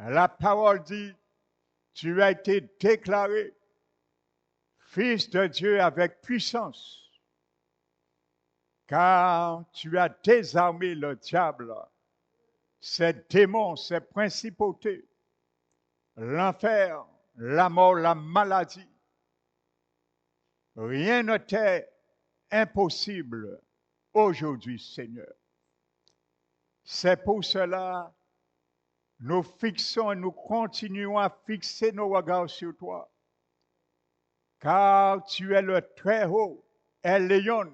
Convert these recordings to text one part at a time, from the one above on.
La parole dit, tu as été déclaré Fils de Dieu avec puissance, car tu as désarmé le diable, ses démons, ses principautés, l'enfer, la mort, la maladie. Rien ne t'est impossible aujourd'hui, Seigneur. C'est pour cela nous fixons et nous continuons à fixer nos regards sur toi, car tu es le Très-Haut, El Elyon,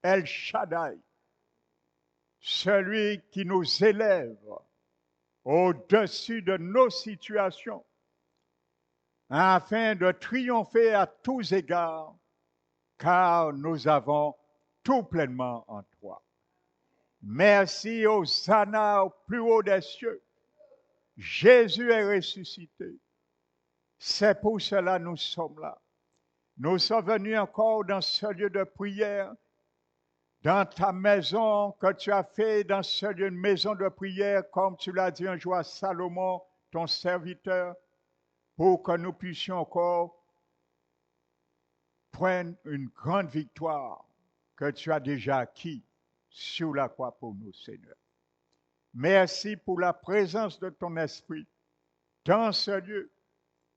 El Shaddai, celui qui nous élève au-dessus de nos situations, afin de triompher à tous égards, car nous avons tout pleinement en toi. Merci aux Hosanna au plus haut des cieux. Jésus est ressuscité. C'est pour cela que nous sommes là. Nous sommes venus encore dans ce lieu de prière, dans ta maison que tu as fait, dans ce lieu de maison de prière, comme tu l'as dit un jour à Salomon, ton serviteur, pour que nous puissions encore prendre une grande victoire que tu as déjà acquise sur la croix pour nous, Seigneur. Merci pour la présence de ton esprit dans ce lieu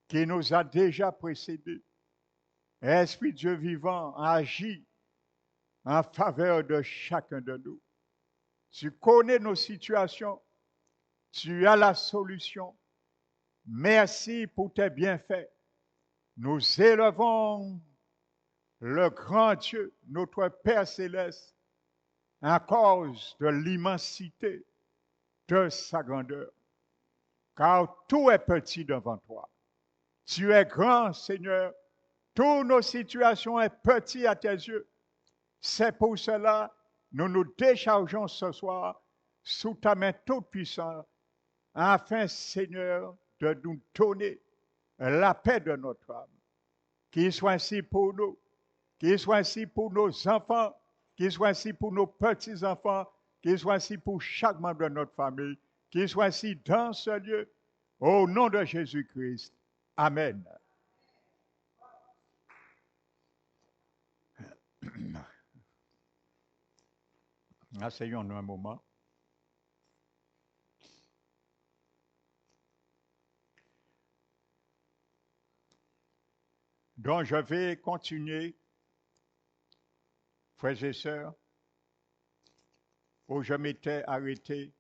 qui nous a déjà précédés. Esprit Dieu vivant, agis en faveur de chacun de nous. Tu connais nos situations, tu as la solution. Merci pour tes bienfaits. Nous élevons le grand Dieu, notre Père céleste, à cause de l'immensité de sa grandeur. Car tout est petit devant toi. Tu es grand, Seigneur. Toutes nos situations sont petites à tes yeux. C'est pour cela que nous nous déchargeons ce soir sous ta main toute puissante, afin, Seigneur, de nous donner la paix de notre âme. Qu'il soit ainsi pour nous, qu'il soit ainsi pour nos enfants, qu'il soit ainsi pour nos petits-enfants, qu'il soit ainsi pour chaque membre de notre famille, qu'il soit ainsi dans ce lieu, au nom de Jésus-Christ. Amen. Asseyons-nous un moment. Donc, je vais continuer, frères et sœurs, où je m'étais arrêté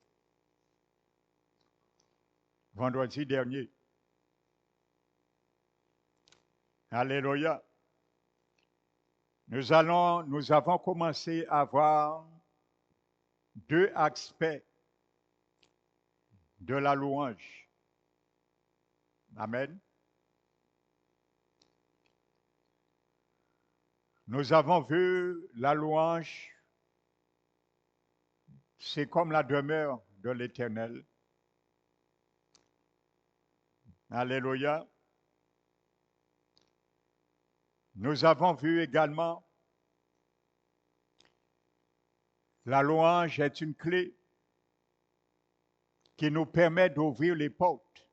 vendredi dernier. Alléluia. Nous avons commencé à voir deux aspects de la louange. Amen. Nous avons vu la louange, c'est comme la demeure de l'Éternel. Alléluia. Nous avons vu également la louange est une clé qui nous permet d'ouvrir les portes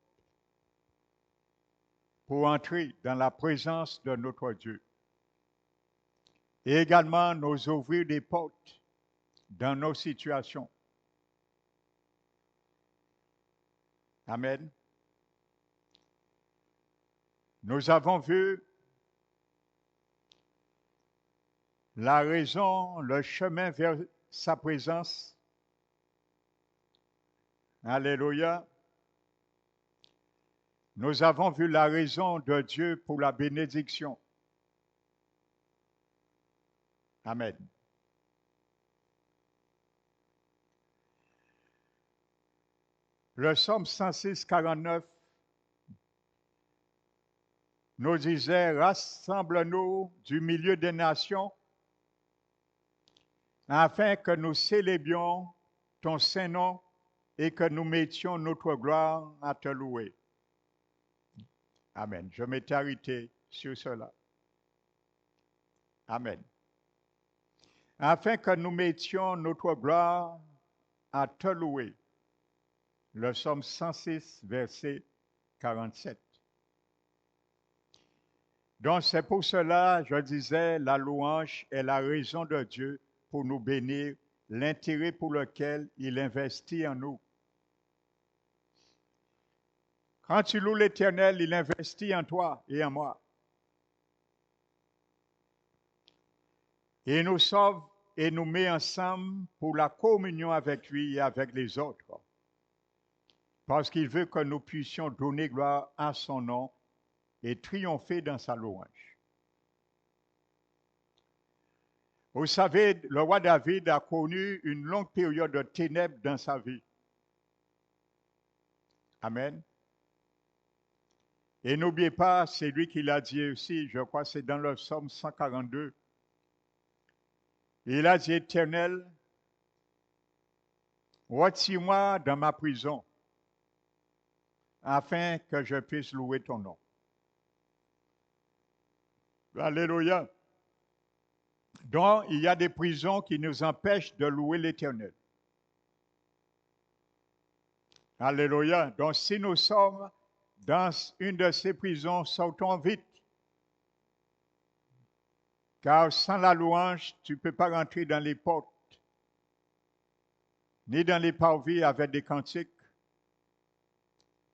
pour entrer dans la présence de notre Dieu. Et également nous ouvrir des portes dans nos situations. Amen. Nous avons vu la raison, le chemin vers sa présence. Alléluia. Nous avons vu la raison de Dieu pour la bénédiction. Amen. Le psaume 106, 49 nous disait, rassemble-nous du milieu des nations afin que nous célébrions ton saint nom et que nous mettions notre gloire à te louer. Amen. Je m'étais arrêté sur cela. Amen. Afin que nous mettions notre gloire à te louer. Le psaume 106, verset 47. Donc c'est pour cela, je disais, la louange est la raison de Dieu pour nous bénir, l'intérêt pour lequel il investit en nous. Quand tu loues l'Éternel, il investit en toi et en moi. Et il nous sauve et nous met ensemble pour la communion avec lui et avec les autres. Parce qu'il veut que nous puissions donner gloire à son nom et triompher dans sa louange. Vous savez, le roi David a connu une longue période de ténèbres dans sa vie. Amen. Et n'oubliez pas, c'est lui qui l'a dit aussi, je crois que c'est dans le psaume 142. Il a dit, Éternel, retire-moi dans ma prison, afin que je puisse louer ton nom. Alléluia. Donc, il y a des prisons qui nous empêchent de louer l'Éternel. Alléluia. Donc, si nous sommes dans une de ces prisons, sortons vite. Car sans la louange, tu ne peux pas rentrer dans les portes, ni dans les parvis avec des cantiques,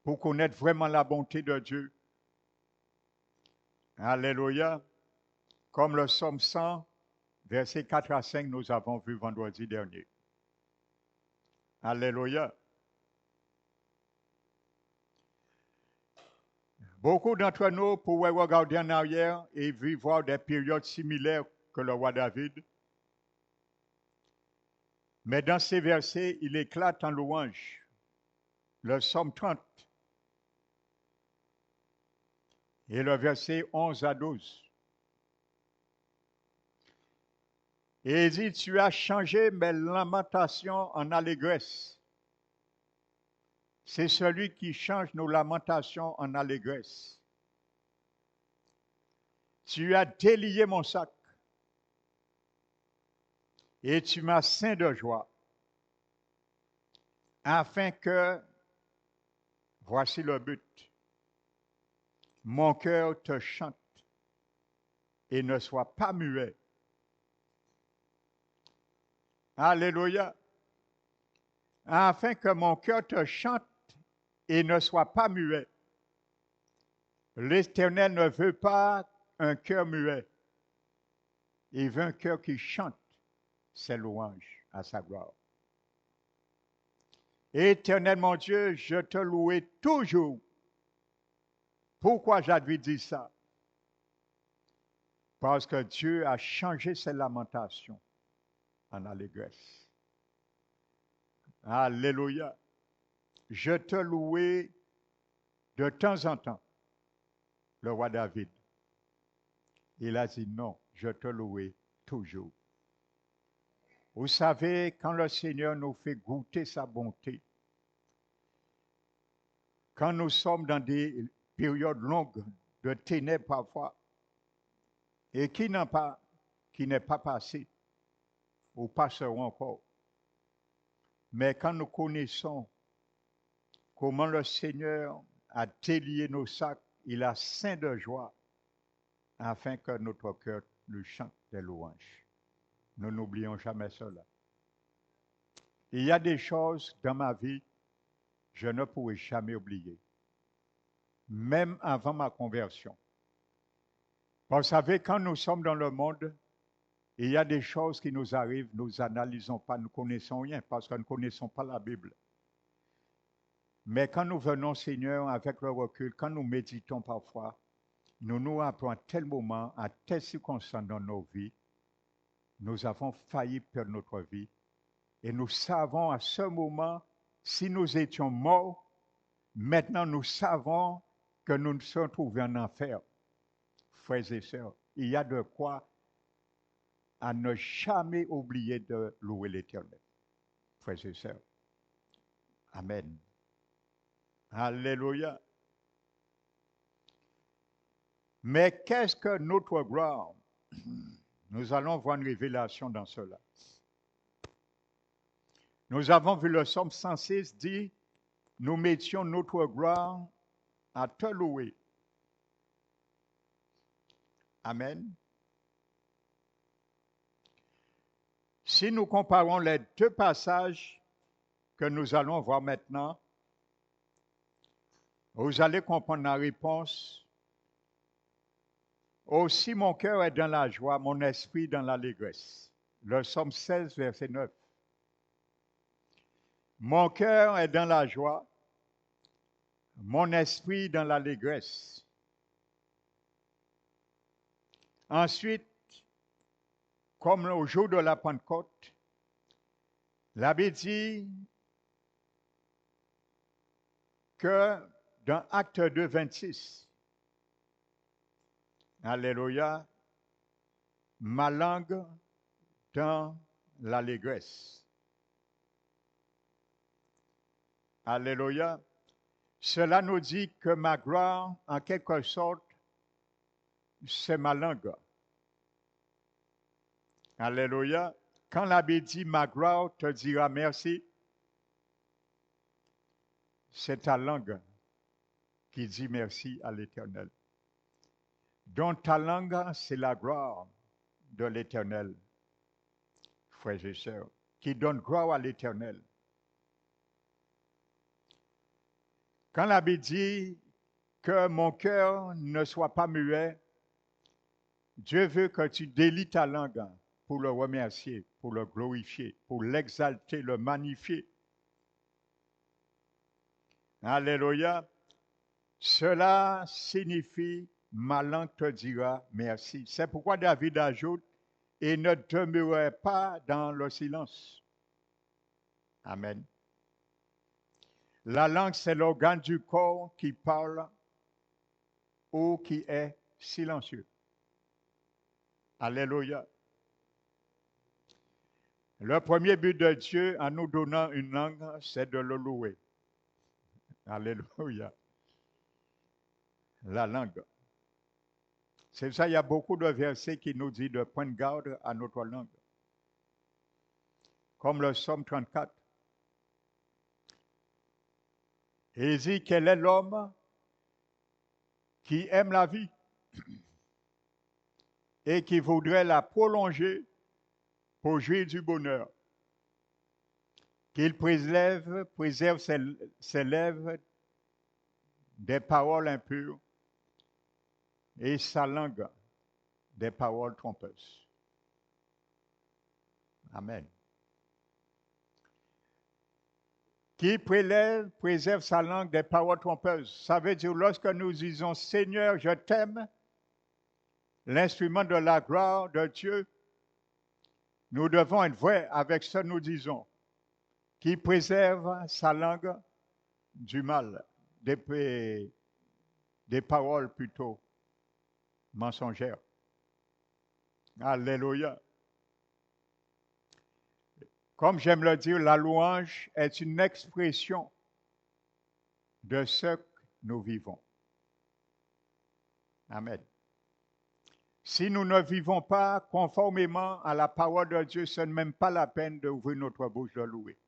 pour connaître vraiment la bonté de Dieu. Alléluia. Comme le psaume 100, versets 4 à 5, nous avons vu vendredi dernier. Alléluia. Beaucoup d'entre nous pourraient regarder en arrière et vivre des périodes similaires que le roi David. Mais dans ces versets, il éclate en louange. Le psaume 30 et le verset 11 à 12. Et il dit, tu as changé mes lamentations en allégresse. C'est celui qui change nos lamentations en allégresse. Tu as délié mon sac et tu m'as ceint de joie, afin que, voici le but, mon cœur te chante et ne soit pas muet. Alléluia. Afin que mon cœur te chante et ne soit pas muet. L'Éternel ne veut pas un cœur muet. Il veut un cœur qui chante ses louanges à sa gloire. Éternel mon Dieu, je te louerai toujours. Pourquoi j'avais dit ça? Parce que Dieu a changé ses lamentations en allégresse. Alléluia. Je te louerai de temps en temps. Le roi David. Il a dit non, je te louerai toujours. Vous savez, quand le Seigneur nous fait goûter sa bonté, quand nous sommes dans des périodes longues de ténèbres parfois, et qui n'est pas passé, ou passeront encore, mais quand nous connaissons comment le Seigneur a délié nos sacs, il a ceint de joie, afin que notre cœur lui chante des louanges. Nous n'oublions jamais cela. Il y a des choses dans ma vie que je ne pourrai jamais oublier, même avant ma conversion. Vous savez, quand nous sommes dans le monde, il y a des choses qui nous arrivent, nous n'analysons pas, nous ne connaissons rien parce que nous ne connaissons pas la Bible. Mais quand nous venons, Seigneur, avec le recul, quand nous méditons parfois, nous nous rappelons à tel moment, à telle circonstance dans nos vies, nous avons failli perdre notre vie. Et nous savons à ce moment, si nous étions morts, maintenant nous savons que nous nous sommes trouvés en enfer. Frères et sœurs, il y a de quoi à ne jamais oublier de louer l'Éternel. Frères et sœurs. Amen. Alléluia. Mais qu'est-ce que notre gloire? Nous allons voir une révélation dans cela. Nous avons vu le psaume 106 dit, nous mettions notre gloire à te louer. Amen. Si nous comparons les deux passages que nous allons voir maintenant, vous allez comprendre la réponse. Aussi mon cœur est dans la joie, mon esprit dans l'allégresse. Le psaume 16, verset 9. Mon cœur est dans la joie, mon esprit dans l'allégresse. Ensuite, comme au jour de la Pentecôte, l'abbé dit que dans Acte 2, 26, Alléluia, ma langue dans l'allégresse. Alléluia. Cela nous dit que ma gloire, en quelque sorte, c'est ma langue. Alléluia. Quand l'abbé dit ma gloire te dira merci, c'est ta langue qui dit merci à l'Éternel. Donc ta langue, c'est la gloire de l'Éternel, frères et sœurs, qui donne gloire à l'Éternel. Quand l'abbé dit que mon cœur ne soit pas muet, Dieu veut que tu délies ta langue pour le remercier, pour le glorifier, pour l'exalter, le magnifier. Alléluia. Cela signifie ma langue te dira merci. C'est pourquoi David ajoute et ne demeurez pas dans le silence. Amen. La langue, c'est l'organe du corps qui parle ou qui est silencieux. Alléluia. Le premier but de Dieu en nous donnant une langue, c'est de le louer. Alléluia. La langue. C'est ça, il y a beaucoup de versets qui nous disent de prendre garde à notre langue. Comme le psaume 34. Et il dit, quel est l'homme qui aime la vie et qui voudrait la prolonger pour jouir du bonheur? Qu'il préserve ses lèvres des paroles impures et sa langue des paroles trompeuses. Amen. Qui préserve sa langue des paroles trompeuses. Ça veut dire lorsque nous disons Seigneur, je t'aime, l'instrument de la gloire de Dieu, nous devons être vrais avec ce que nous disons. Qui préserve sa langue du mal, des paroles plutôt mensongères. Alléluia. Comme j'aime le dire, la louange est une expression de ce que nous vivons. Amen. Si nous ne vivons pas conformément à la parole de Dieu, ce n'est même pas la peine d'ouvrir notre bouche de louer.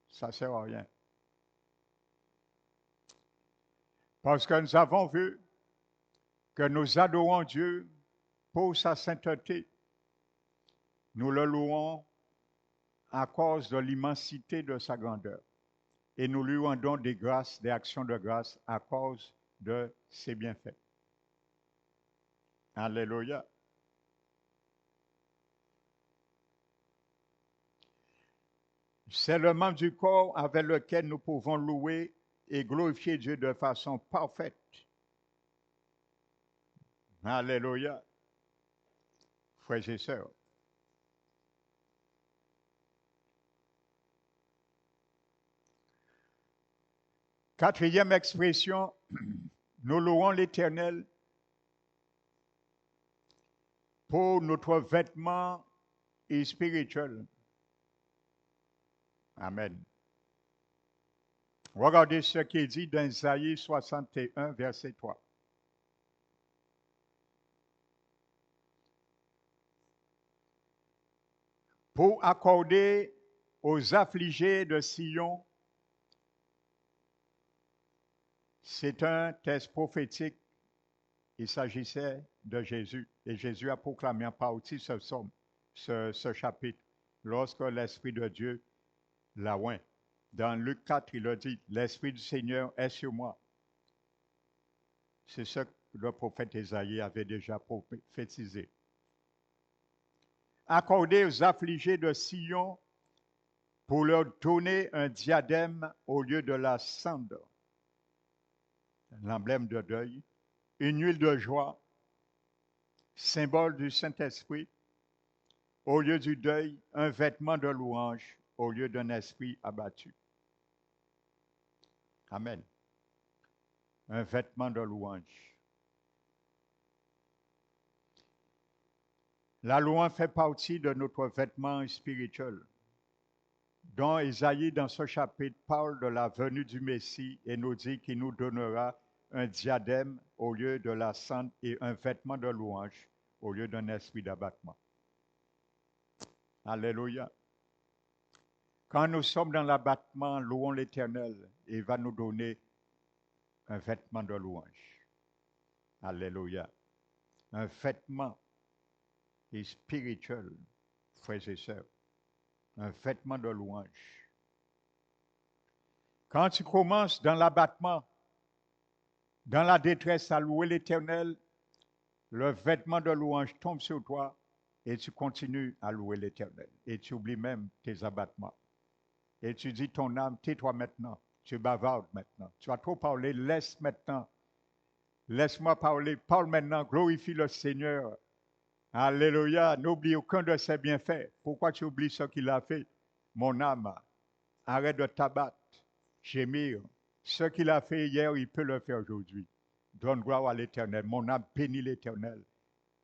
Ça ne sert à rien. Parce que nous avons vu que nous adorons Dieu pour sa sainteté. Nous le louons à cause de l'immensité de sa grandeur. Et nous lui rendons des grâces, des actions de grâce à cause de ses bienfaits. Alléluia. C'est le membre du corps avec lequel nous pouvons louer et glorifier Dieu de façon parfaite. Alléluia. Frères et sœurs. Quatrième expression, nous louons l'Éternel pour notre vêtement spirituel. Amen. Regardez ce qui est dit dans Isaïe 61, verset 3. Pour accorder aux affligés de Sion C'est un texte prophétique. Il s'agissait de Jésus. Et Jésus a proclamé en partie ce psaume, ce chapitre, lorsque l'Esprit de Dieu l'a oint. Dans Luc 4, il a dit, l'Esprit du Seigneur est sur moi. C'est ce que le prophète Ésaïe avait déjà prophétisé. Accordez aux affligés de Sion pour leur donner un diadème au lieu de la cendre, l'emblème de deuil, une huile de joie, symbole du Saint-Esprit, au lieu du deuil, un vêtement de louange au lieu d'un esprit abattu. Amen. Un vêtement de louange. La louange fait partie de notre vêtement spirituel, dont Isaïe, dans ce chapitre, parle de la venue du Messie et nous dit qu'il nous donnera un diadème au lieu de la cendre et un vêtement de louange au lieu d'un esprit d'abattement. Alléluia. Quand nous sommes dans l'abattement, louons l'Éternel et il va nous donner un vêtement de louange. Alléluia. Un vêtement spirituel, frères et sœurs. Un vêtement de louange. Quand tu commences dans l'abattement, dans la détresse à louer l'Éternel, le vêtement de louange tombe sur toi et tu continues à louer l'Éternel. Et tu oublies même tes abattements. Et tu dis ton âme, tais-toi maintenant. Tu bavardes maintenant. Tu as trop parlé, laisse maintenant. Laisse-moi parler. Parle maintenant. Glorifie le Seigneur. Alléluia. N'oublie aucun de ses bienfaits. Pourquoi tu oublies ce qu'il a fait? Mon âme, arrête de t'abattre, gémir. Ce qu'il a fait hier, il peut le faire aujourd'hui. Donne gloire à l'Éternel. Mon âme bénit l'Éternel.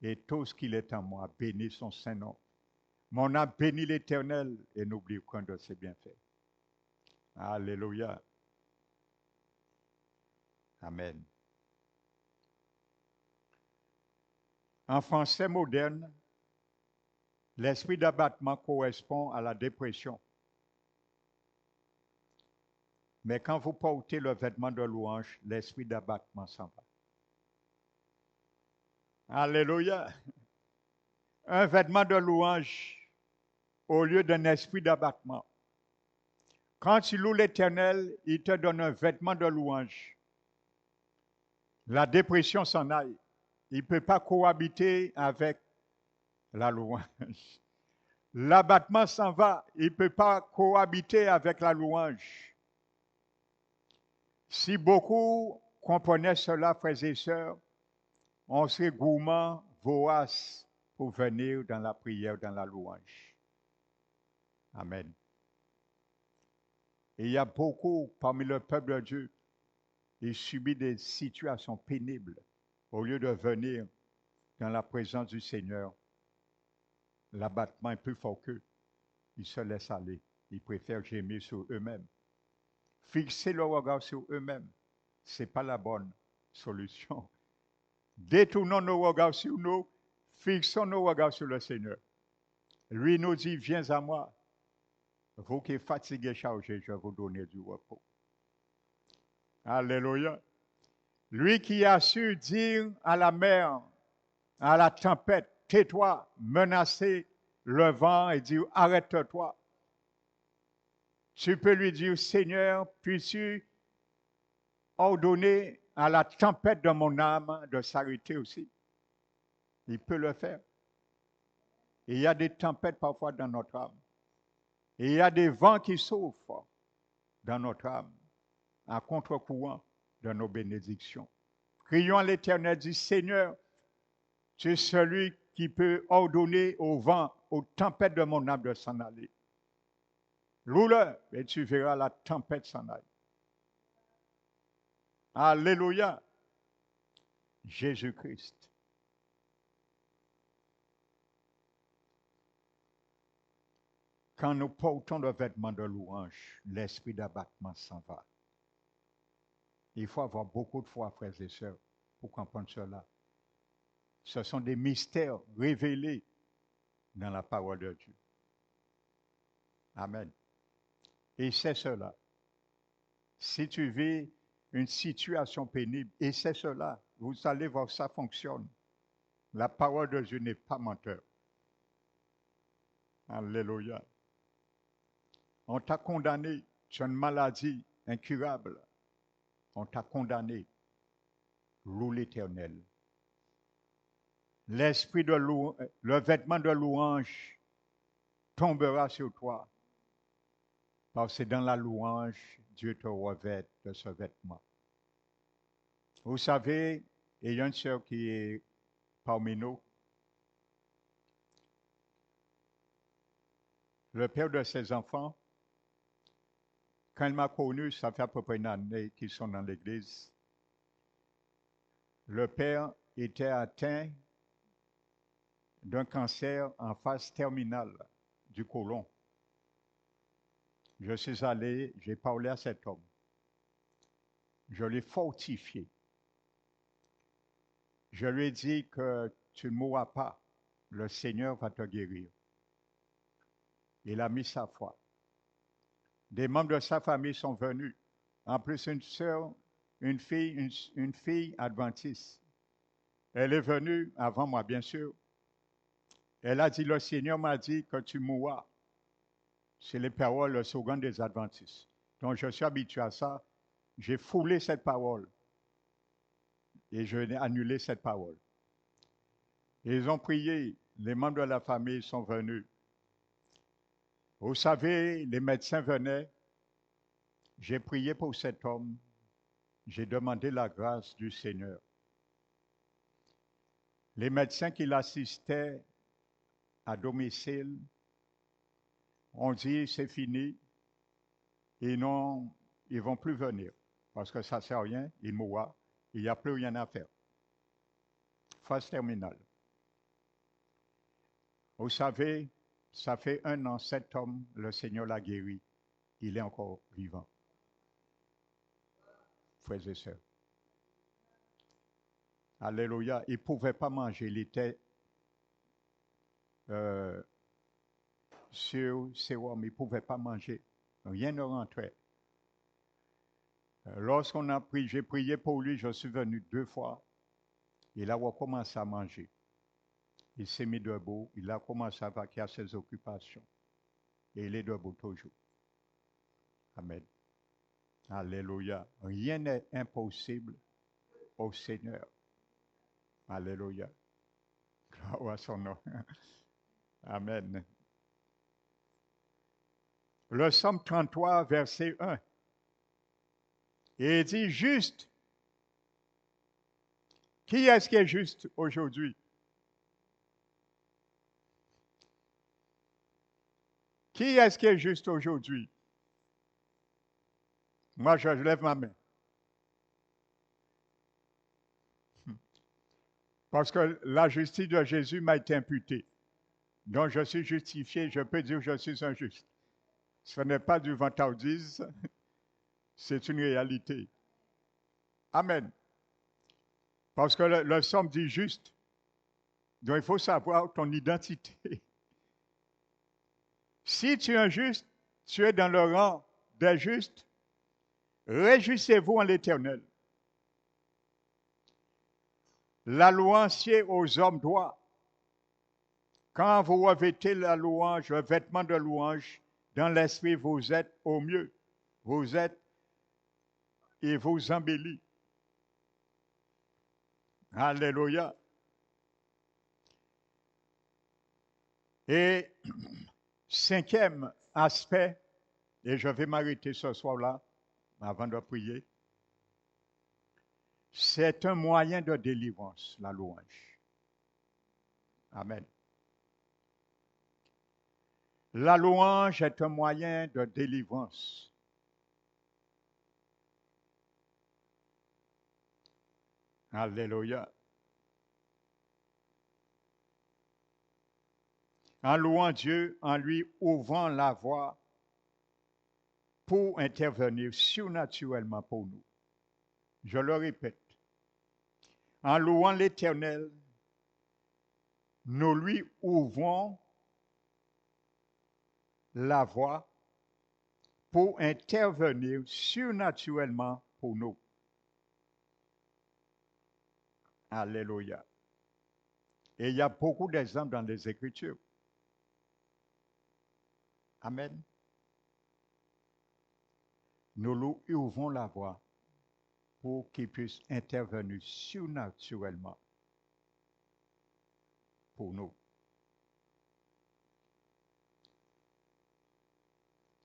Et tout ce qu'il est en moi, bénit son Saint-Nom. Mon âme bénit l'Éternel et n'oublie aucun de ses bienfaits. Alléluia. Amen. En français moderne, l'esprit d'abattement correspond à la dépression. Mais quand vous portez le vêtement de louange, l'esprit d'abattement s'en va. Alléluia. Un vêtement de louange au lieu d'un esprit d'abattement. Quand tu loues l'Éternel, il te donne un vêtement de louange. La dépression s'en aille. Il ne peut pas cohabiter avec la louange. L'abattement s'en va. Il ne peut pas cohabiter avec la louange. Si beaucoup comprenaient cela, frères et sœurs, on serait gourmand, vorace pour venir dans la prière, dans la louange. Amen. Et il y a beaucoup parmi le peuple de Dieu qui subit des situations pénibles. Au lieu de venir dans la présence du Seigneur, l'abattement est plus fort qu'eux. Ils se laissent aller. Ils préfèrent gémir sur eux-mêmes. Fixer le regard sur eux-mêmes, ce n'est pas la bonne solution. Détournons nos regards sur nous, fixons nos regards sur le Seigneur. Lui nous dit, viens à moi. Vous qui êtes fatigués, chargés, je vais vous donner du repos. Alléluia. Lui qui a su dire à la mer, à la tempête, tais-toi, menacer le vent et dire, arrête-toi. Tu peux lui dire, Seigneur, puisses-tu ordonner à la tempête de mon âme de s'arrêter aussi. Il peut le faire. Et il y a des tempêtes parfois dans notre âme. Et il y a des vents qui souffrent dans notre âme, à contre-courant de nos bénédictions. Crions à l'Éternel, dit Seigneur, tu es celui qui peut ordonner au vent, aux tempêtes de mon âme de s'en aller. Loue-le et tu verras la tempête s'en aller. Alléluia. Jésus-Christ. Quand nous portons le vêtement de louange, l'esprit d'abattement s'en va. Il faut avoir beaucoup de foi, frères et sœurs, pour comprendre cela. Ce sont des mystères révélés dans la parole de Dieu. Amen. Et c'est cela. Si tu vis une situation pénible. Et c'est cela. Vous allez voir, ça fonctionne. La parole de Dieu n'est pas menteur. Alléluia. On t'a condamné. Tu as une maladie incurable. On t'a condamné. Loue l'Éternel. L'esprit de le vêtement de louange tombera sur toi. Parce que dans la louange, Dieu te revêt de ce vêtement. Vous savez, il y a une sœur qui est parmi nous. Le père de ses enfants, quand il m'a connu, ça fait à peu près une année qu'ils sont dans l'église. Le père était atteint d'un cancer en phase terminale du côlon. Je suis allé, j'ai parlé à cet homme. Je l'ai fortifié. Je lui ai dit que tu ne mourras pas. Le Seigneur va te guérir. Il a mis sa foi. Des membres de sa famille sont venus. En plus, une sœur, une fille adventiste. Elle est venue avant moi, bien sûr. Elle a dit, le Seigneur m'a dit que tu mourras. C'est les paroles, le slogan des adventistes. Donc, je suis habitué à ça. J'ai foulé cette parole. Et je n'ai annulé cette parole. Ils ont prié. Les membres de la famille sont venus. Vous savez, les médecins venaient. J'ai prié pour cet homme. J'ai demandé la grâce du Seigneur. Les médecins qui l'assistaient à domicile ont dit c'est fini. Et non, ils ne vont plus venir. Parce que ça ne sert à rien, il mourra. Il n'y a plus rien à faire. Phase terminale. Vous savez, ça fait 1 an, cet homme, le Seigneur l'a guéri. Il est encore vivant. Frères et sœurs. Alléluia. Il ne pouvait pas manger. Il était sur sérum. Il ne pouvait pas manger. Rien ne rentrait. Lorsqu'on a prié, j'ai prié pour lui, je suis venu 2 fois. Il a recommencé à manger. Il s'est mis debout. Il a commencé à vaquer à ses occupations. Et il est debout toujours. Amen. Alléluia. Rien n'est impossible au Seigneur. Alléluia. Gloire à son nom. Amen. Le Psaume 33, verset 1. Et il dit juste. Qui est-ce qui est juste aujourd'hui? Qui est-ce qui est juste aujourd'hui? Moi, je lève ma main. Parce que la justice de Jésus m'a été imputée. Donc, je suis justifié, je peux dire que je suis injuste. Ce n'est pas du vantardise, c'est une réalité. Amen. Parce que le psaume dit juste. Donc, il faut savoir ton identité. Si tu es injuste, tu es dans le rang des justes. Réjouissez-vous en l'Éternel. La louange aux hommes droits. Quand vous revêtez la louange, le vêtement de louange, dans l'esprit, vous êtes au mieux. Vous êtes et vous embellit. Alléluia. Et 5e aspect, et je vais m'arrêter ce soir-là avant de prier, c'est un moyen de délivrance, la louange. Amen. La louange est un moyen de délivrance. Alléluia. En louant Dieu, en lui ouvrant la voie pour intervenir surnaturellement pour nous. Je le répète. En louant l'Éternel, nous lui ouvrons la voie pour intervenir surnaturellement pour nous. Alléluia. Et il y a beaucoup d'exemples dans les Écritures. Amen. Nous lui ouvrons la voie pour qu'il puisse intervenir surnaturellement pour nous.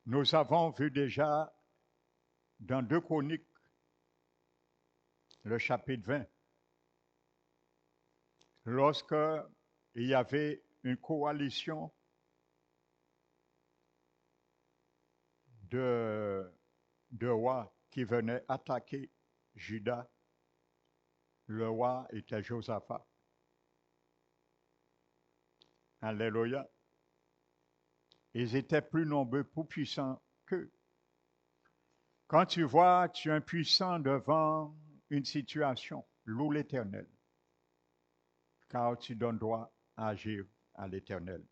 Nous avons vu déjà dans 2 Chroniques, le chapitre 20, lorsque il y avait une coalition de rois qui venaient attaquer Juda. Le roi était Josaphat. Alléluia. Ils étaient plus nombreux, plus puissants qu'eux. Quand tu vois, tu es impuissant devant une situation, loue l'Éternel, car tu donnes droit à agir à l'Éternel.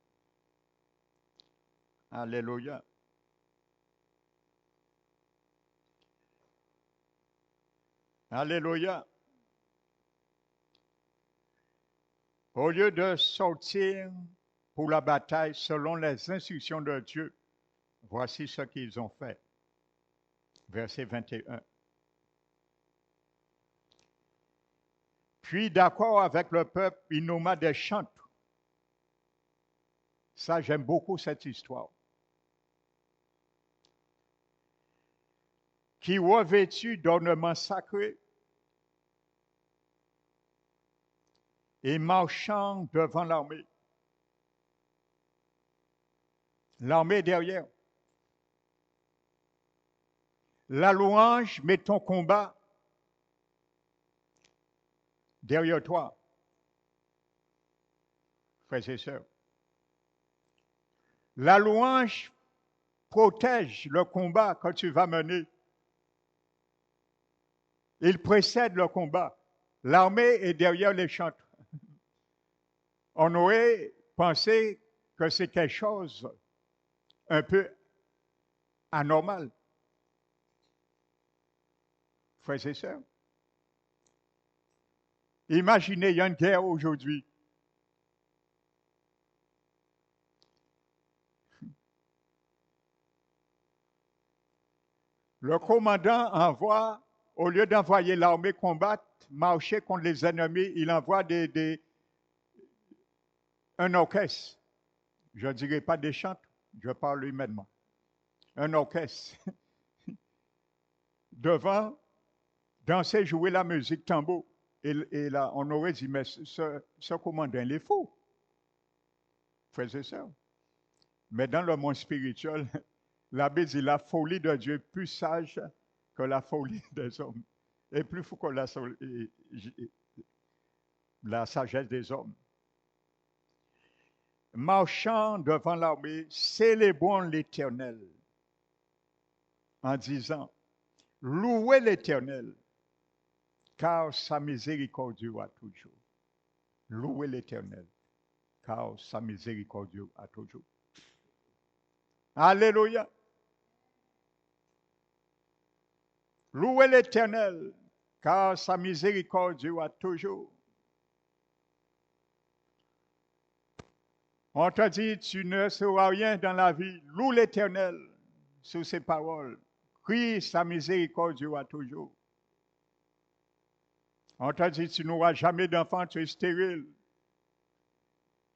Alléluia. Alléluia. Au lieu de sortir pour la bataille selon les instructions de Dieu, voici ce qu'ils ont fait. Verset 21. Puis, d'accord avec le peuple, il nomma des chantres. Ça, j'aime beaucoup cette histoire. Qui, revêtus d'ornements sacrés et marchant devant l'armée. L'armée derrière. La louange met ton combat derrière toi, frères et sœurs. La louange protège le combat que tu vas mener. Il précède le combat. L'armée est derrière les chantres. On aurait pensé que c'est quelque chose un peu anormal. Frères et sœurs, imaginez, il y a une guerre aujourd'hui. Le commandant envoie, au lieu d'envoyer l'armée combattre, marcher contre les ennemis, il envoie un orchestre. Je ne dirais pas des chantres, je parle humainement. Un orchestre. Devant, danser, jouer la musique, tambour. Et là, on aurait dit, mais ce commandant, il est fou. Frères et sœurs. Mais dans le monde spirituel, la Bible dit la folie de Dieu est plus sage que la folie des hommes. Et plus fou que la sagesse des hommes. Marchant devant l'armée, célébrons l'Éternel en disant, louez l'Éternel, car sa miséricorde durera toujours. Louez l'Éternel, car sa miséricorde durera toujours. Alléluia. Louez l'Éternel, car sa miséricorde durera toujours. On te dit, tu ne sauras rien dans la vie. Loue l'Éternel sous ses paroles. Crie, sa miséricorde durera toujours. On te dit, tu n'auras jamais d'enfant, tu es stérile.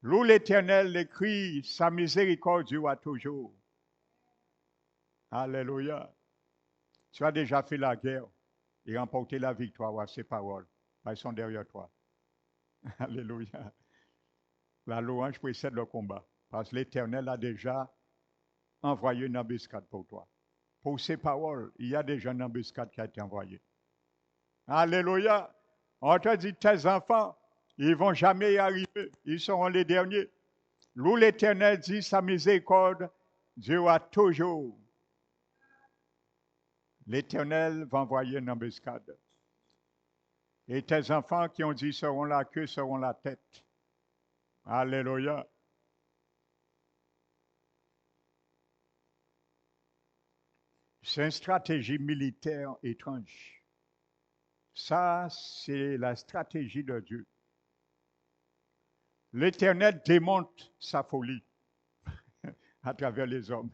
Loue l'Éternel et crie, sa miséricorde durera toujours. Alléluia. Tu as déjà fait la guerre et remporté la victoire à ses paroles. Elles sont derrière toi. Alléluia. La louange précède le combat. Parce que l'Éternel a déjà envoyé une embuscade pour toi. Pour ces paroles, il y a déjà une embuscade qui a été envoyée. Alléluia. On te dit, tes enfants, ils ne vont jamais y arriver. Ils seront les derniers. Loue l'Éternel, dit sa miséricorde durera toujours. L'Éternel va envoyer une embuscade. Et tes enfants qui ont dit seront la queue, seront la tête. Alléluia. C'est une stratégie militaire étrange. Ça, c'est la stratégie de Dieu. L'Éternel démonte sa folie à travers les hommes.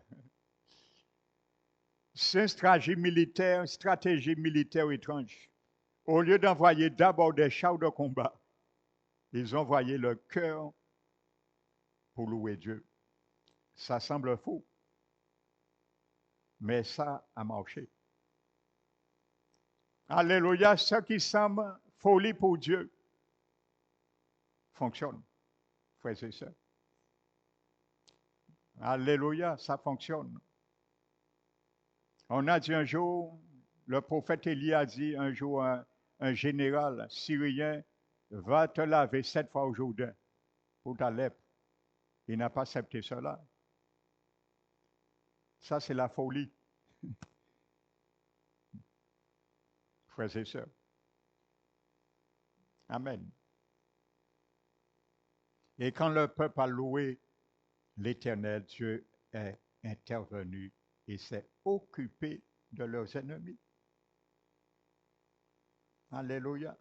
C'est une stratégie militaire étrange. Au lieu d'envoyer d'abord des chars de combat, ils ont envoyé leur cœur pour louer Dieu. Ça semble fou, mais ça a marché. Alléluia, ce qui semble folie pour Dieu fonctionne, frères et sœurs. Alléluia, ça fonctionne. On a dit un jour, le prophète Élie a dit un jour à un général syrien, va te laver 7 fois au Jourdain pour ta lèpre. Il n'a pas accepté cela. Ça, c'est la folie. Frères et sœurs. Amen. Et quand le peuple a loué l'Éternel, Dieu est intervenu et s'est occupé de leurs ennemis. Alléluia.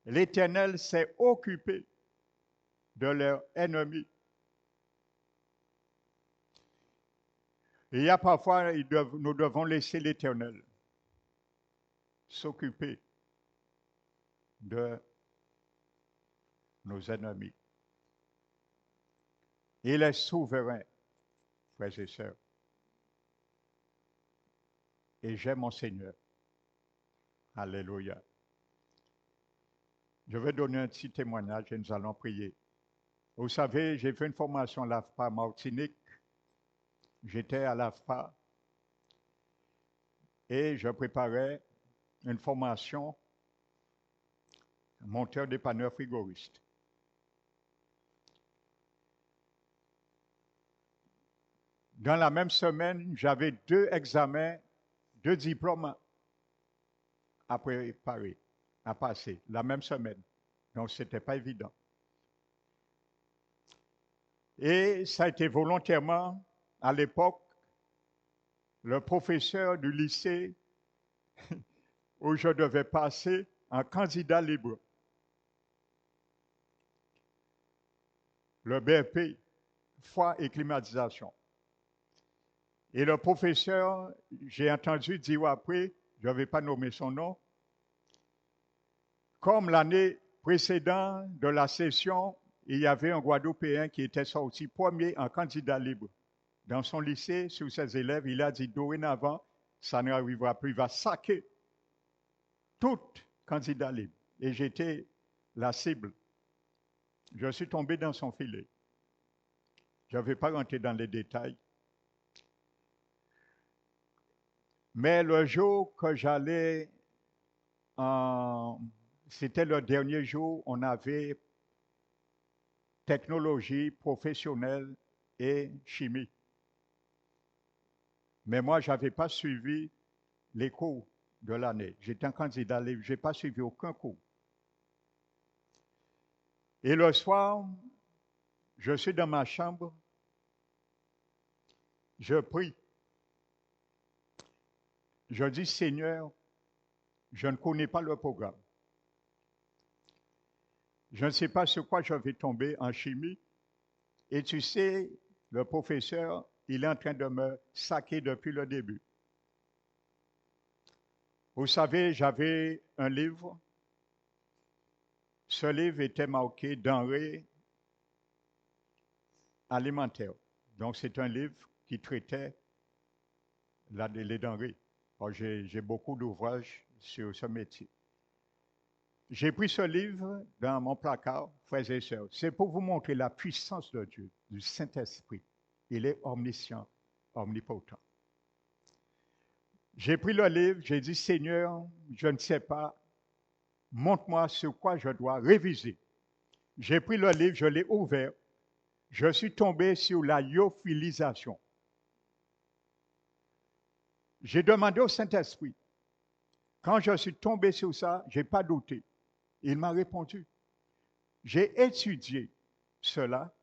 L'Éternel s'est occupé de leurs ennemis. Et il y a parfois, nous devons laisser l'Éternel s'occuper de nos ennemis. Il est souverain, frères et sœurs. Et j'aime mon Seigneur. Alléluia. Je vais donner un petit témoignage et nous allons prier. Vous savez, j'ai fait une formation à l'AFPA Martinique. J'étais à l'AFPA et je préparais une formation monteur dépanneur frigoriste. Dans la même semaine, j'avais 2 examens, 2 diplômes à préparer, à passer, la même semaine. Donc, ce n'était pas évident. Et ça a été volontairement, à l'époque, le professeur du lycée où je devais passer en candidat libre. Le BEP, foi et climatisation. Et le professeur, j'ai entendu dire après, je ne vais pas nommer son nom, comme l'année précédente de la session, il y avait un Guadeloupéen qui était sorti premier en candidat libre. Dans son lycée, sur ses élèves, il a dit dorénavant, ça n'arrivera plus, il va saquer tout candidat libre. Et j'étais la cible. Je suis tombé dans son filet. Je ne vais pas rentrer dans les détails. Mais le jour que j'allais, c'était le dernier jour, on avait technologie professionnelle et chimie. Mais moi, je n'avais pas suivi les cours de l'année. J'étais un candidat libre, je n'ai pas suivi aucun cours. Et le soir, je suis dans ma chambre, je prie. Je dis, Seigneur, je ne connais pas le programme. Je ne sais pas sur quoi je vais tomber en chimie. Et tu sais, le professeur, il est en train de me saquer depuis le début. Vous savez, j'avais un livre. Ce livre était marqué denrées alimentaires. Donc, c'est un livre qui traitait les denrées. J'ai beaucoup d'ouvrages sur ce métier. J'ai pris ce livre dans mon placard, frères et sœurs. C'est pour vous montrer la puissance de Dieu, du Saint-Esprit. Il est omniscient, omnipotent. J'ai pris le livre, j'ai dit, Seigneur, je ne sais pas, montre-moi sur quoi je dois réviser. J'ai pris le livre, je l'ai ouvert, je suis tombé sur la lyophilisation. J'ai demandé au Saint-Esprit. Quand je suis tombé sur ça, je n'ai pas douté. Il m'a répondu. J'ai étudié cela.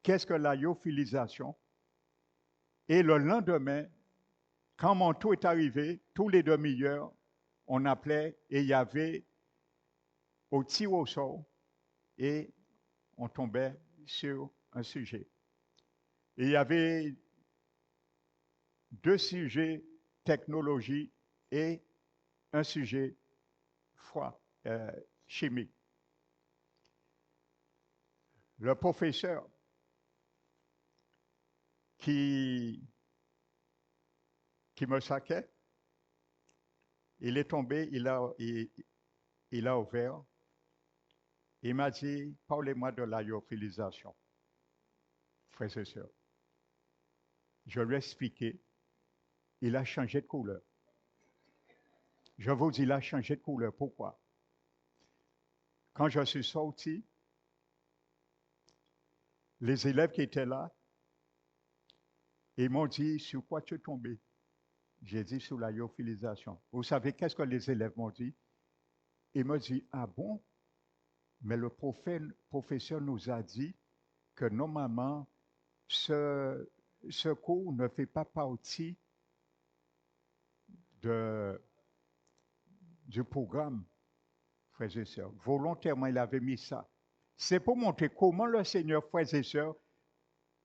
Qu'est-ce que la lyophilisation? Et le lendemain, quand mon tour est arrivé, tous les demi-heures, on appelait, et il y avait au tir au sort, et on tombait sur un sujet. Et il y avait 2 sujets, technologie et un sujet froid, chimique. Le professeur qui me saquait, il est tombé, il a ouvert, il m'a dit, parlez-moi de la lyophilisation, frères et sœurs. Je lui ai expliqué, il a changé de couleur. Je vous dis, il a changé de couleur. Pourquoi? Quand je suis sorti, les élèves qui étaient là, ils m'ont dit, sur quoi tu es tombé? J'ai dit, sur la lyophilisation. Vous savez qu'est-ce que les élèves m'ont dit? Ils m'ont dit, ah bon? Mais le professeur nous a dit que normalement, ce cours ne fait pas partie du programme, frères et sœurs. Volontairement, il avait mis ça. C'est pour montrer comment le Seigneur, frères et sœurs,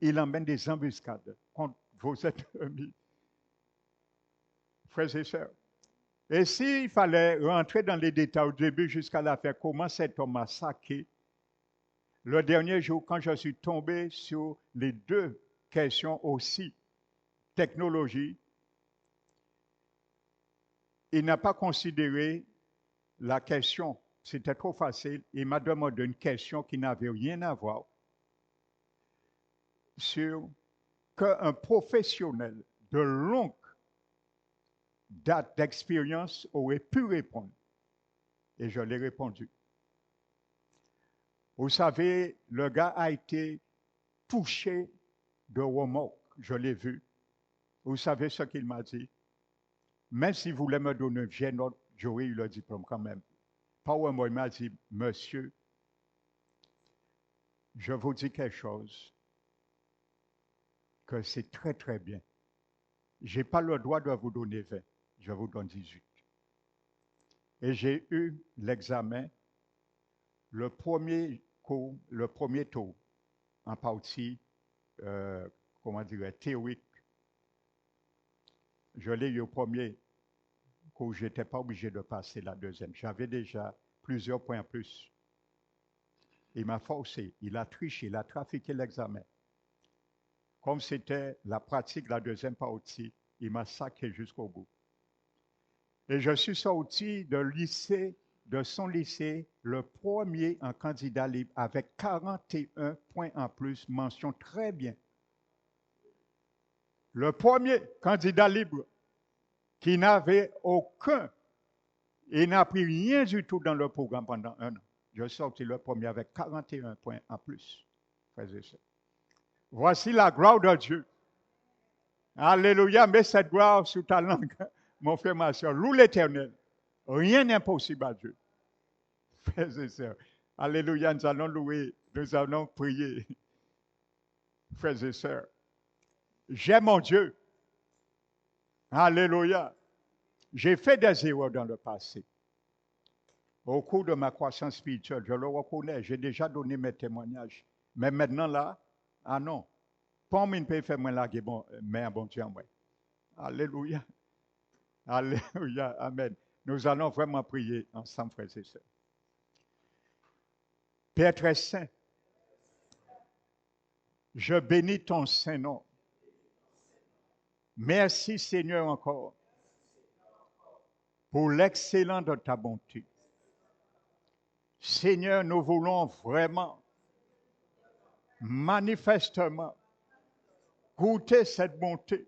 il emmène des embuscades contre vos ennemis, frères et sœurs. Et s'il fallait rentrer dans les détails au début jusqu'à la fin, comment cet homme a saqué, le dernier jour, quand je suis tombé sur les 2 questions aussi, technologie, il n'a pas considéré la question, c'était trop facile. Il m'a demandé une question qui n'avait rien à voir sur qu'un professionnel de longue date d'expérience aurait pu répondre. Et je l'ai répondu. Vous savez, le gars a été touché de remords, je l'ai vu. Vous savez ce qu'il m'a dit? Même s'il voulait me donner une vieille note, j'aurais eu le diplôme quand même. Par remords, il m'a dit, monsieur, je vous dis quelque chose, que c'est très très bien. Je n'ai pas le droit de vous donner 20, je vous donne 18. Et j'ai eu l'examen, le premier cours, le premier tour, en partie, comment dirais, théorique. Je l'ai eu au premier cours, je n'étais pas obligé de passer la deuxième. J'avais déjà plusieurs points en plus. Il m'a forcé, il a triché, il a trafiqué l'examen. Comme c'était la pratique, la deuxième partie, il m'a sacré jusqu'au bout. Et je suis sorti de son lycée, le premier en candidat libre, avec 41 points en plus, mention très bien. Le premier candidat libre qui n'avait aucun, il n'a pris rien du tout dans le programme pendant 1 an. Je suis sorti le premier avec 41 points en plus, frères et sœurs. Voici la gloire de Dieu. Alléluia, mets cette gloire sous ta langue, mon frère, ma soeur. Loue l'Éternel. Rien n'est impossible à Dieu. Frères et sœurs. Alléluia, nous allons louer, nous allons prier. Frères et sœurs. J'aime mon Dieu. Alléluia. J'ai fait des erreurs dans le passé. Au cours de ma croissance spirituelle, je le reconnais, j'ai déjà donné mes témoignages. Mais maintenant là, ah non. Pas une peut faire moins là, mais un bon Dieu en moi. Alléluia. Alléluia. Amen. Nous allons vraiment prier ensemble, frères et sœurs. Père très saint, je bénis ton saint nom. Merci Seigneur encore pour l'excellent de ta bonté. Seigneur, nous voulons vraiment, manifestement, goûter cette bonté.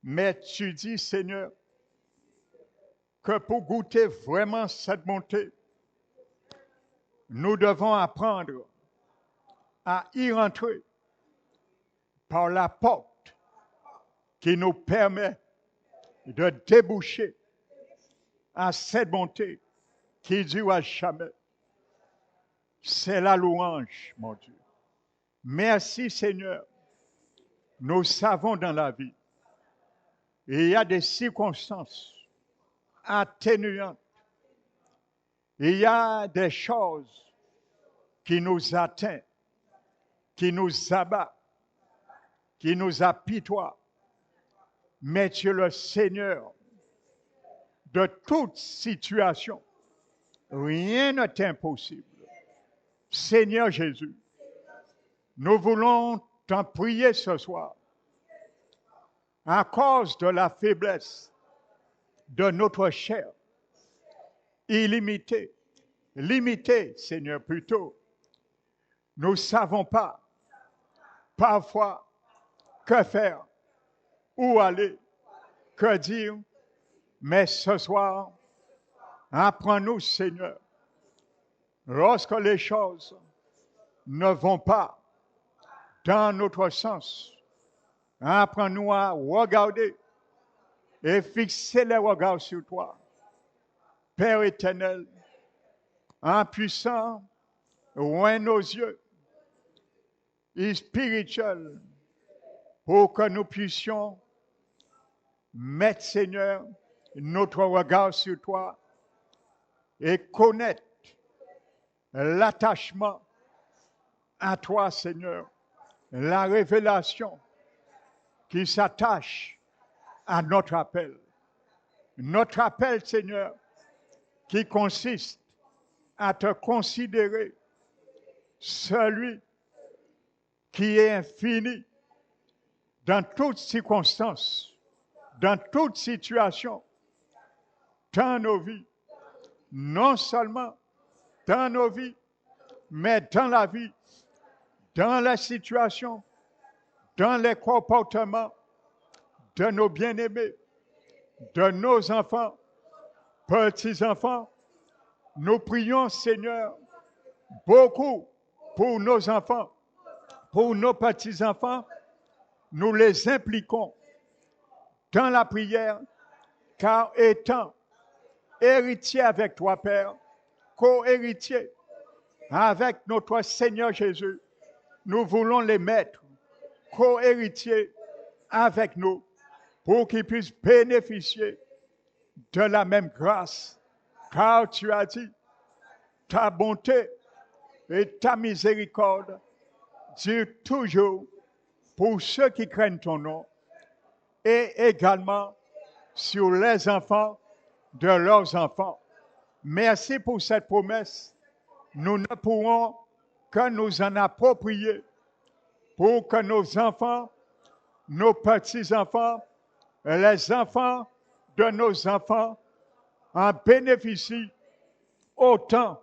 Mais tu dis, Seigneur, que pour goûter vraiment cette bonté, nous devons apprendre à y rentrer par la porte qui nous permet de déboucher à cette bonté qui dure à jamais. C'est la louange, mon Dieu. Merci Seigneur. Nous savons dans la vie, il y a des circonstances atténuantes. Il y a des choses qui nous atteignent, qui nous abattent, qui nous apitoient. Mais tu es le Seigneur de toute situation. Rien n'est impossible. Seigneur Jésus, nous voulons t'en prier ce soir à cause de la faiblesse de notre chair illimitée, limitée, Seigneur, plutôt. Nous ne savons pas parfois que faire, où aller, que dire, mais ce soir, apprends-nous, Seigneur, lorsque les choses ne vont pas dans notre sens, apprends-nous à regarder et fixer les regards sur toi. Père éternel, en puissant, ouvre nos yeux spirituels pour que nous puissions mettre, Seigneur, notre regard sur toi et connaître l'attachement à toi, Seigneur, la révélation qui s'attache à notre appel. Notre appel, Seigneur, qui consiste à te considérer celui qui est infini dans toutes circonstances, dans toute situation, dans nos vies, non seulement dans nos vies, mais dans la vie, dans la situation, dans les comportements de nos bien-aimés, de nos enfants, petits-enfants. Nous prions, Seigneur, beaucoup pour nos enfants, pour nos petits-enfants. Nous les impliquons dans la prière, car étant héritiers avec toi, Père, co-héritiers avec notre Seigneur Jésus, nous voulons les mettre co-héritiers avec nous pour qu'ils puissent bénéficier de la même grâce. Car tu as dit, ta bonté et ta miséricorde durent toujours pour ceux qui craignent ton nom et également sur les enfants de leurs enfants. Merci pour cette promesse. Nous ne pourrons que nous en approprier pour que nos enfants, nos petits-enfants, les enfants de nos enfants en bénéficient autant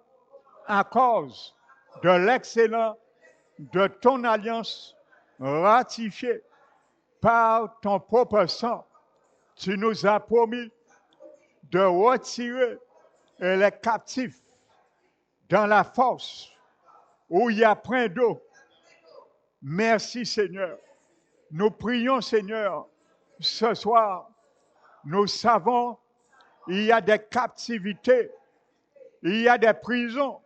à cause de l'excellence de ton alliance ratifiée par ton propre sang. Tu nous as promis de retirer les captifs dans la fosse où il y a plein d'eau. Merci Seigneur. Nous prions Seigneur, ce soir, nous savons il y a des captivités, il y a des prisons,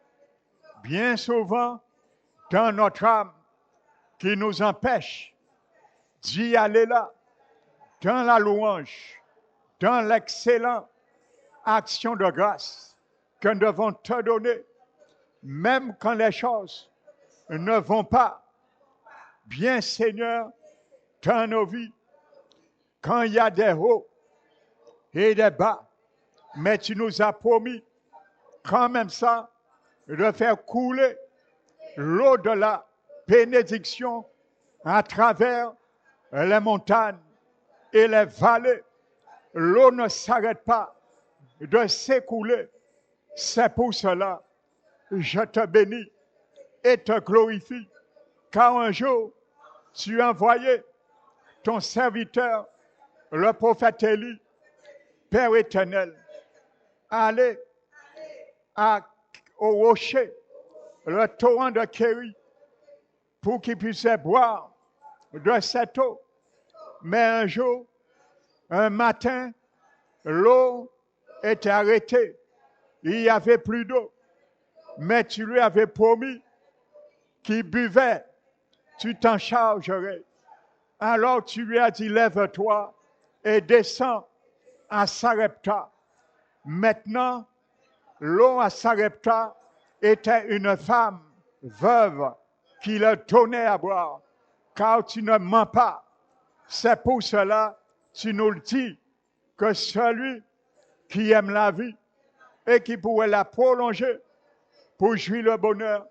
bien souvent dans notre âme, qui nous empêchent d'y aller là, dans la louange, dans l'excellente action de grâce que nous devons te donner, même quand les choses ne vont pas bien, Seigneur, dans nos vies, quand il y a des hauts et des bas, mais tu nous as promis quand même ça, de faire couler l'eau de la bénédiction à travers les montagnes et les vallées. L'eau ne s'arrête pas de s'écouler. C'est pour cela que je te bénis et te glorifie, car un jour, tu as envoyé ton serviteur, le prophète Élie, Père éternel, aller au rocher, le torrent de Kéri, pour qu'il puisse boire de cette eau. Mais un jour, un matin, l'eau était arrêtée. Il n'y avait plus d'eau. Mais tu lui avais promis qu'il buvait. Tu t'en chargerais. Alors tu lui as dit, lève-toi et descends à Sarepta. Maintenant, l'eau à Sarepta était une femme veuve qui le donnait à boire, car tu ne mens pas. C'est pour cela que tu nous le dis, que celui qui aime la vie et qui pourrait la prolonger pour jouir le bonheur,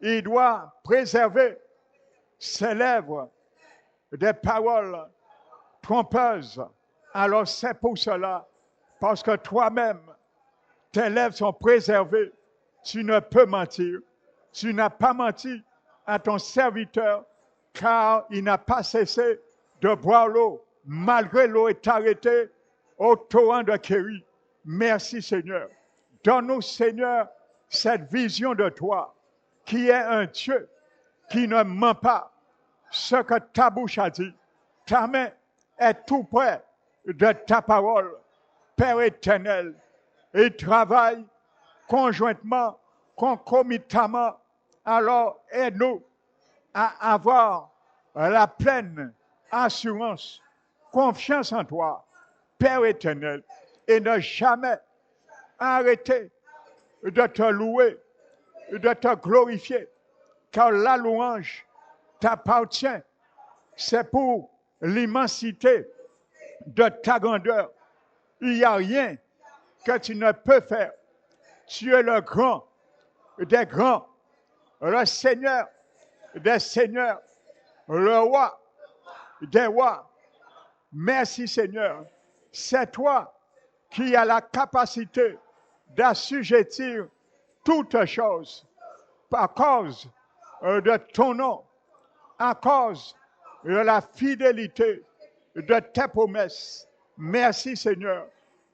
il doit préserver ses lèvres des paroles trompeuses. Alors c'est pour cela, parce que toi-même, tes lèvres sont préservées, tu ne peux mentir. Tu n'as pas menti à ton serviteur, car il n'a pas cessé de boire l'eau, malgré l'eau est arrêtée au torrent de Kéri. Merci Seigneur. Donne-nous Seigneur cette vision de toi, qui est un Dieu qui ne ment pas. Ce que ta bouche a dit, ta main est tout près de ta parole. Père éternel, il travaille conjointement, concomitamment. Alors aide-nous à avoir la pleine assurance, confiance en toi, Père éternel, et ne jamais arrêter de te louer, de te glorifier, car la louange t'appartient. C'est pour l'immensité de ta grandeur. Il n'y a rien que tu ne peux faire. Tu es le grand des grands, le Seigneur des seigneurs, le roi des rois. Merci Seigneur. C'est toi qui as la capacité d'assujettir toutes choses à cause de ton nom, à cause de la fidélité de tes promesses. Merci Seigneur,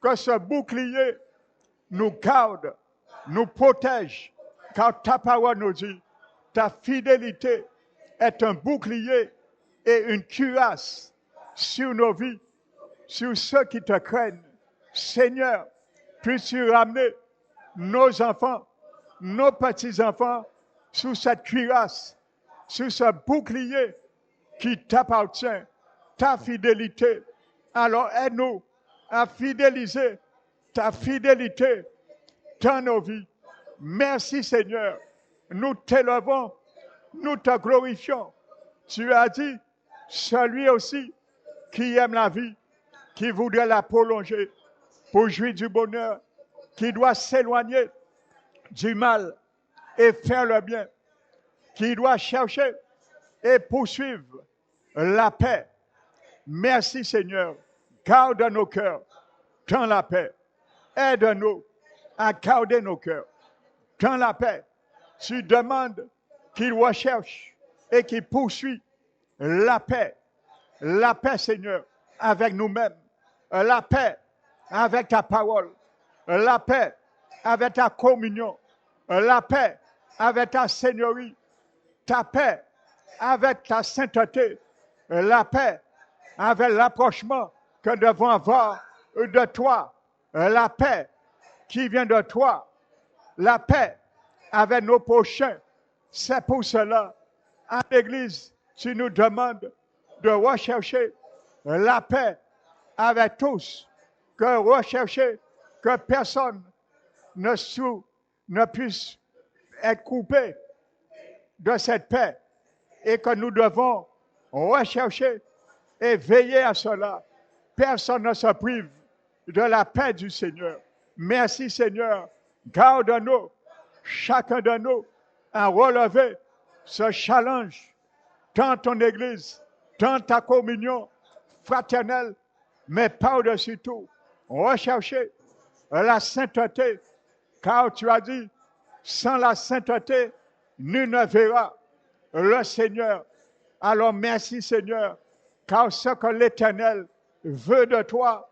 que ce bouclier nous garde, nous protège, car ta parole nous dit, ta fidélité est un bouclier et une cuirasse sur nos vies, sur ceux qui te craignent. Seigneur, puisses-tu ramener nos enfants, nos petits-enfants sous cette cuirasse, sous ce bouclier qui t'appartient, ta fidélité. Alors aide-nous à fidéliser ta fidélité dans nos vies. Merci Seigneur. Nous t'élevons, nous te glorifions. Tu as dit, celui aussi qui aime la vie, qui voudrait la prolonger pour jouir du bonheur, qui doit s'éloigner du mal et faire le bien, qui doit chercher et poursuivre la paix. Merci Seigneur. Garde nos cœurs dans la paix. Aide-nous à garder nos cœurs dans la paix. Tu demandes qu'il recherche et qu'il poursuit la paix. La paix, Seigneur, avec nous-mêmes. La paix avec ta parole. La paix avec ta communion. La paix avec ta seigneurie. Ta paix avec ta sainteté. La paix avec l'approchement que nous devons avoir de toi. La paix qui vient de toi. La paix avec nos prochains. C'est pour cela, à l'Église, tu nous demandes de rechercher la paix avec tous, que rechercher que personne ne puisse être coupé de cette paix et que nous devons rechercher et veiller à cela. Personne ne se prive de la paix du Seigneur. Merci Seigneur. Garde-nous, chacun de nous, à relever ce challenge dans ton Église, dans ta communion fraternelle, mais par-dessus tout, rechercher la sainteté, car tu as dit, sans la sainteté, nul ne verra le Seigneur. Alors merci Seigneur, car ce que l'Éternel veut de toi,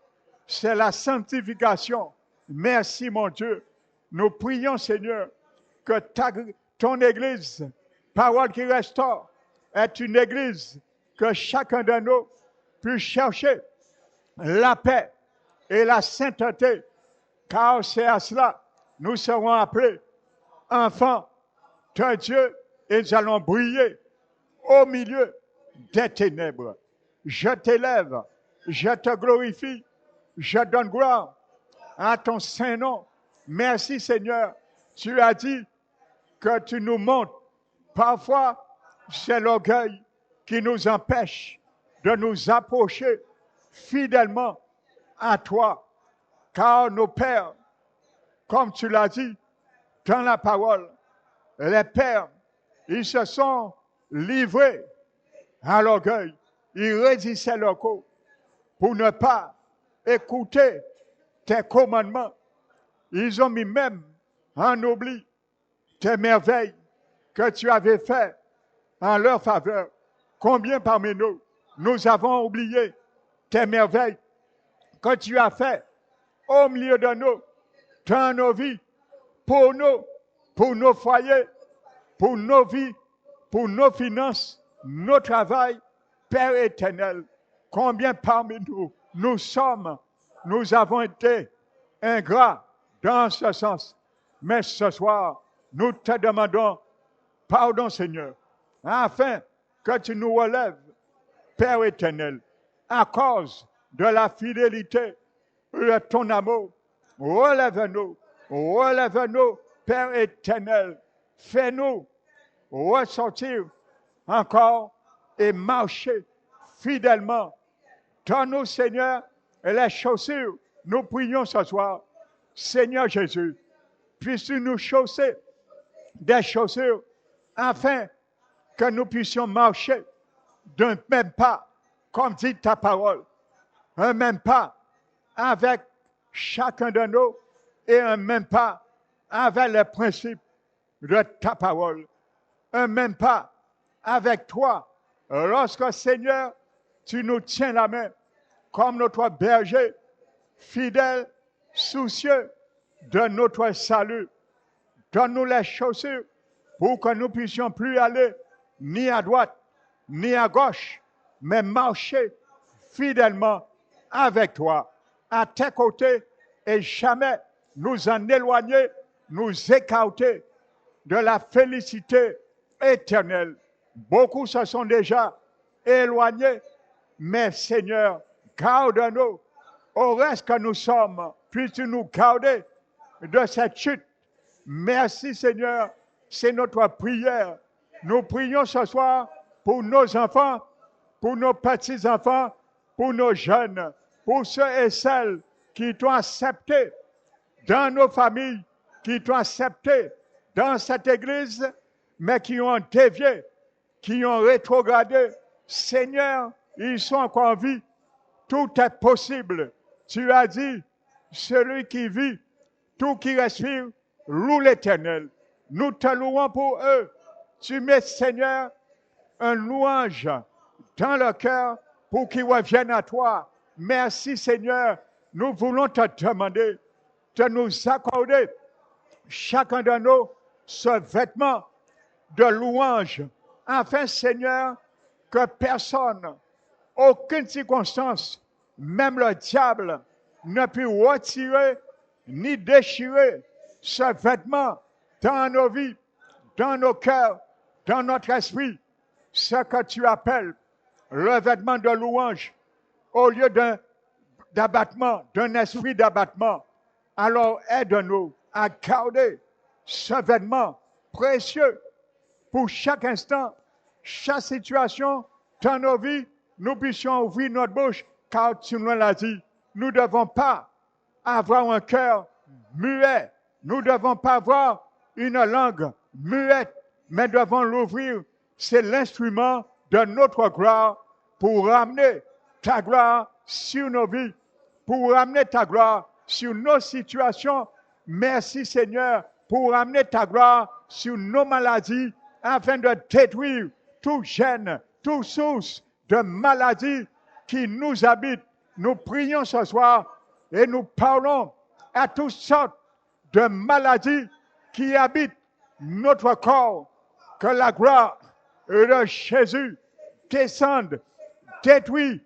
c'est la sanctification. Merci mon Dieu. Nous prions Seigneur que ton Église, parole qui restaure, est une Église que chacun de nous puisse chercher la paix et la sainteté, car c'est à cela nous serons appelés enfants de Dieu et nous allons briller au milieu des ténèbres. Je t'élève, je te glorifie, je donne gloire à ton saint nom. Merci Seigneur. Tu as dit que tu nous montres. Parfois, c'est l'orgueil qui nous empêche de nous approcher fidèlement à toi. Car nos pères, comme tu l'as dit dans la parole, les pères, ils se sont livrés à l'orgueil. Ils raidissaient leur cou pour ne pas écouter tes commandements. Ils ont mis même en oubli tes merveilles que tu avais faites en leur faveur. Combien parmi nous, nous avons oublié tes merveilles que tu as faites au milieu de nous, dans nos vies, pour nous, pour nos foyers, pour nos vies, pour nos finances, nos travail, Père éternel, combien parmi nous, nous avons été ingrats dans ce sens. Mais ce soir, nous te demandons pardon, Seigneur, afin que tu nous relèves, Père éternel, à cause de la fidélité de ton amour. Relève-nous, Père éternel. Fais-nous ressortir encore et marcher fidèlement. Donne-nous, Seigneur, les chaussures. Nous prions ce soir. Seigneur Jésus, puisses-tu nous chausser des chaussures afin que nous puissions marcher d'un même pas, comme dit ta parole, un même pas avec chacun de nous et un même pas avec les principes de ta parole, un même pas avec toi. Lorsque, Seigneur, tu nous tiens la main comme notre berger, fidèle, soucieux de notre salut. Donne-nous les chaussures pour que nous puissions plus aller ni à droite, ni à gauche, mais marcher fidèlement avec toi, à tes côtés, et jamais nous en éloigner, nous écarter de la félicité éternelle. Beaucoup se sont déjà éloignés, mais Seigneur, garde-nous au reste que nous sommes, puisses-tu nous garder de cette chute. Merci Seigneur, c'est notre prière. Nous prions ce soir pour nos enfants, pour nos petits-enfants, pour nos jeunes, pour ceux et celles qui t'ont accepté dans nos familles, qui t'ont accepté dans cette église, mais qui ont dévié, qui ont rétrogradé. Seigneur, ils sont encore en vie. Tout est possible. Tu as dit, celui qui vit, tout qui respire, loue l'Éternel. Nous te louons pour eux. Tu mets, Seigneur, un louange dans le cœur pour qu'ils reviennent à toi. Merci, Seigneur. Nous voulons te demander de nous accorder, chacun de nous, ce vêtement de louange, afin, Seigneur, que personne, aucune circonstance, même le diable, ne puisse retirer ni déchirer ce vêtement dans nos vies, dans nos cœurs, dans notre esprit, ce que tu appelles le vêtement de louange, au lieu d'abattement, d'un esprit d'abattement. Alors aide-nous à garder ce vêtement précieux pour chaque instant, chaque situation dans nos vies, nous puissions ouvrir notre bouche, car tu nous l'as dit, nous ne devons pas avoir un cœur muet, nous ne devons pas avoir une langue muette, mais devons l'ouvrir. C'est l'instrument de notre gloire pour ramener ta gloire sur nos vies, pour ramener ta gloire sur nos situations. Merci Seigneur pour ramener ta gloire sur nos maladies afin de détruire tout gène, toute source de maladie qui nous habite. Nous prions ce soir et nous parlons à toutes sortes de maladies qui habitent notre corps. Que la gloire de Jésus descende, détruit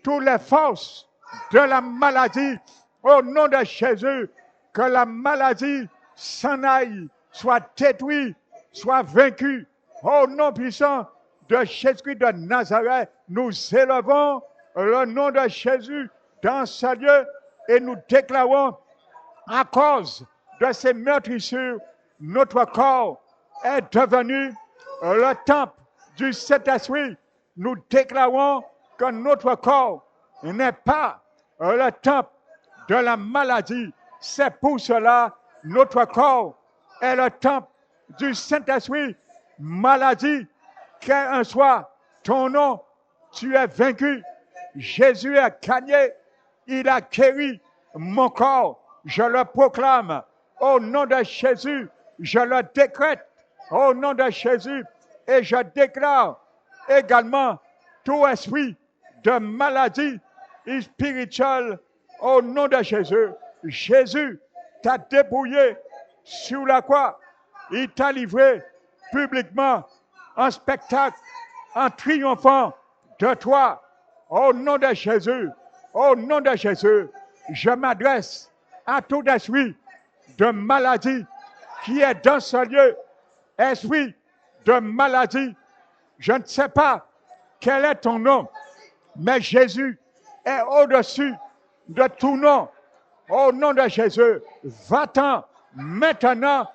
toutes les forces de la maladie. Au nom de Jésus, que la maladie s'en aille, soit détruite, soit vaincue. Au nom puissant de Jésus de Nazareth, nous élevons le nom de Jésus dans ce lieu et nous déclarons à cause de ces meurtrissures, notre corps est devenu le temple du Saint-Esprit. Nous déclarons que notre corps n'est pas le temple de la maladie. C'est pour cela notre corps est le temple du Saint-Esprit. Maladie, quel en soit ton nom, tu es vaincu. Jésus a gagné, il a guéri mon corps. Je le proclame au nom de Jésus. Je le décrète au nom de Jésus. Et je déclare également tout esprit de maladie spirituelle au nom de Jésus. Jésus t'a dépouillé sur la croix. Il t'a livré publiquement en spectacle, en triomphant de toi. Au nom de Jésus, au nom de Jésus, je m'adresse à tout esprit de maladie qui est dans ce lieu. Esprit de maladie, je ne sais pas quel est ton nom, mais Jésus est au-dessus de tout nom. Au nom de Jésus, va-t'en maintenant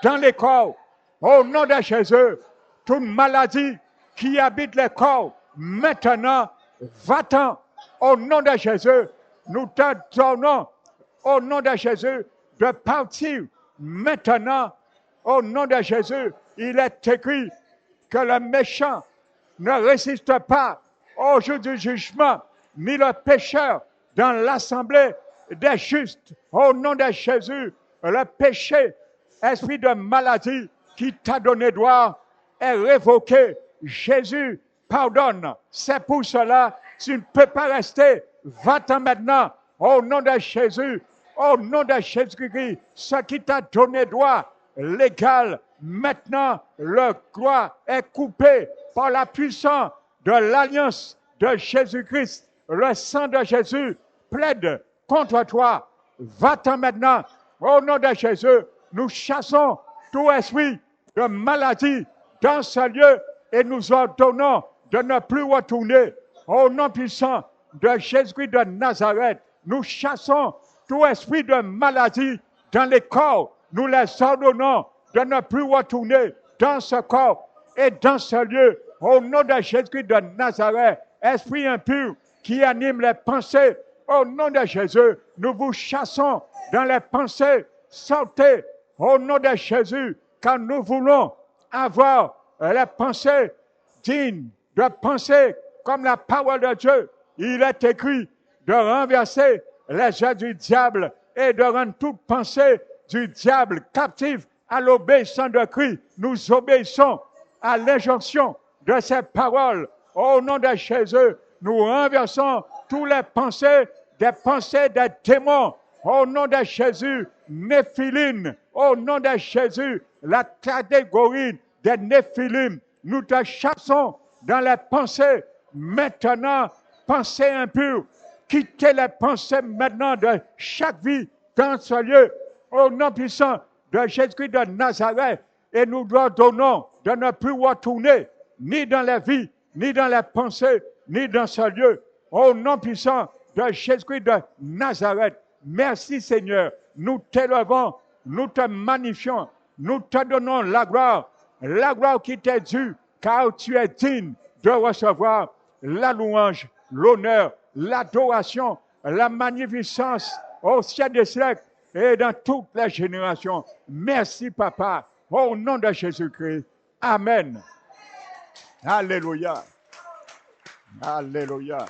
dans les corps. Au nom de Jésus, toute maladie qui habite les corps, maintenant, va-t'en. Au nom de Jésus, nous te donnons, au nom de Jésus, de partir maintenant. Au nom de Jésus, il est écrit que le méchant ne résiste pas au jour du jugement, ni le pécheur dans l'assemblée des justes. Au nom de Jésus, le péché, esprit de maladie qui t'a donné droit est révoqué. Jésus pardonne. C'est pour cela, tu ne peux pas rester. Va-t'en maintenant. Au nom de Jésus, au nom de Jésus-Christ, ce qui t'a donné droit légal, maintenant, le droit est coupé par la puissance de l'alliance de Jésus-Christ. Le sang de Jésus plaide contre toi. Va-t'en maintenant. Au nom de Jésus, nous chassons tout esprit de maladie dans ce lieu et nous ordonnons de ne plus retourner. Au nom puissant de Jésus-Christ de Nazareth, nous chassons tout esprit de maladie dans les corps. Nous les ordonnons de ne plus retourner dans ce corps et dans ce lieu. Au nom de Jésus-Christ de Nazareth, esprit impur qui anime les pensées, au nom de Jésus, nous vous chassons dans les pensées. Sortez au nom de Jésus, car nous voulons avoir les pensées dignes de penser comme la parole de Dieu. Il est écrit de renverser les œuvres du diable et de rendre toute pensée du diable captive à l'obéissance de Christ. Nous obéissons à l'injonction de ces paroles. Au nom de Jésus, nous renversons toutes les pensées des démons. Au nom de Jésus, Néphilim. Au nom de Jésus, la catégorie des Néphilim. Nous te chassons dans les pensées. Maintenant, pensées impures. Quittez les pensées maintenant de chaque vie dans ce lieu. Au nom puissant de Jésus-Christ de Nazareth. Et nous ordonnons de ne plus retourner ni dans la vie, ni dans les pensées, ni dans ce lieu. Au nom puissant de Jésus-Christ de Nazareth. Merci Seigneur. Nous t'élevons, nous te magnifions, nous te donnons la gloire qui t'est due, car tu es digne de recevoir la louange, l'honneur, l'adoration, la magnificence au ciel des siècles et dans toutes les générations. Merci Papa, au nom de Jésus-Christ. Amen. Alléluia. Alléluia.